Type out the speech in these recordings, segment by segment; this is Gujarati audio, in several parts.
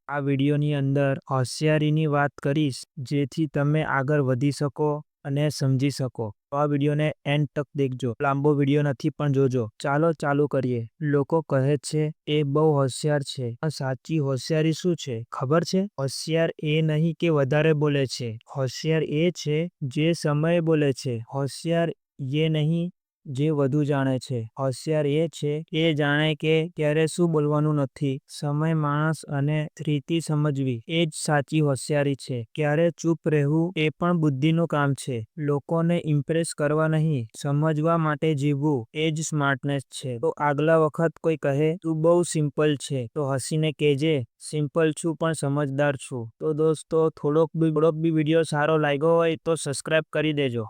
આ વિડીયોની અંદર હોશિયારીની વાત કરીશ, જેથી તમે આગળ વધી શકો અને સમજી શકો. તો આ વિડીયોને એન્ડ તક દેખજો. લાંબો વિડીયો નથી પણ જોજો. ચાલો ચાલુ કરીએ. લોકો કહે છે એ બહુ હોશિયાર છે, પણ સાચી હોશિયારી શું છે ખબર છે? હોશિયાર એ નહીં કે વધારે બોલે છે. હોશિયાર એ છે જે સમયે બોલે છે. હોશિયાર એ નહીં જે વધુ જાણે છે. હોશિયાર એ છે એ જાણે કે ક્યારે શું બોલવાનું નથી. સમય, માણસ અને સ્થિતિ સમજવી એ જ સાચી હોશિયારી છે. ક્યારે ચૂપ રહેવું એ પણ બુદ્ધિનું કામ છે. લોકોને ઇમ્પ્રેસ કરવા નહીં, સમજવા માટે જીવવું એ જ સ્માર્ટનેસ છે. તો આગલા વખત કોઈ કહે તું બહુ સિમ્પલ છે તો હસીને કહેજે સિમ્પલ છું પણ સમજદાર છું. તો દોસ્તો થોડોક બી વિડીયો સારો લાગ્યો હોય તો સબસ્ક્રાઇબ કરી દેજો.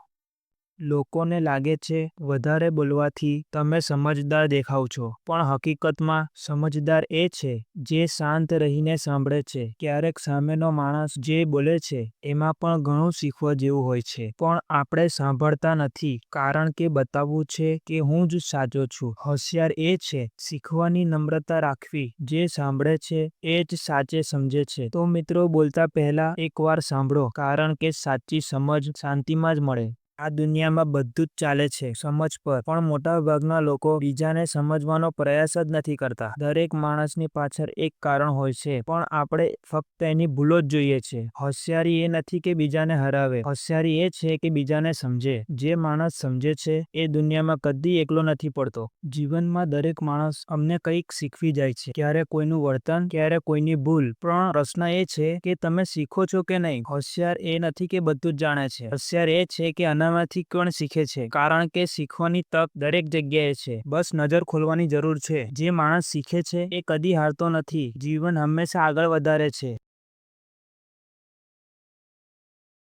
લોકોને લાગે છે વધારે બોલવાથી તમે સમજદાર દેખાવ છો, પણ હકીકતમાં સમજદાર એ છે જે શાંત રહીને સાંભળે છે. ક્યારેક સામેનો માણસ જે બોલે છે એમાં પણ ઘણું શીખવા જેવું હોય છે, પણ આપણે સાંભળતા નથી કારણ કે બતાવવું છે કે હું જ સાચો છું. હોશિયાર એ છે શીખવાની નમ્રતા રાખવી. જે સાંભળે છે એ જ સાચે સમજે છે. તો મિત્રો, બોલતા પહેલા એકવાર સાંભળો, કારણ કે સાચી સમજ શાંતિમાં જ મળે. આ દુનિયામાં બધું જ ચાલે છે સમજ પર, પણ મોટા ભાગના લોકો બીજાને સમજવાનો પ્રયાસ જ નથી કરતા. દરેક માણસની પાછળ એક કારણ હોય છે, પણ આપણે ફક્ત એની ભૂલો જ જોઈએ છે. હોશિયારી એ નથી કે બીજાને હરાવે, હોશિયારી એ છે કે બીજાને સમજે. જે માણસ સમજે છે એ દુનિયામાં કદી એકલો નથી પડતો. જીવનમાં દરેક માણસ અમને કંઈક શીખવી જાય છે, ક્યારે કોઈનું વર્તન, ક્યારે કોઈની ભૂલ. પણ પ્રશ્ન એ છે કે તમે શીખો છો કે નહીં. હોશિયાર એ નથી કે બધું જ જાણે છે. હોશિયાર એ છે કે આનામાંથી કોણ શીખે છે, કારણ કે શીખવાની તક દરેક જગ્યાએ છે. બસ નજર ખોલવાની જરૂર છે. જે માણસ શીખે છે એ કદી હારતો નથી. જીવન હંમેશા આગળ વધારે છે.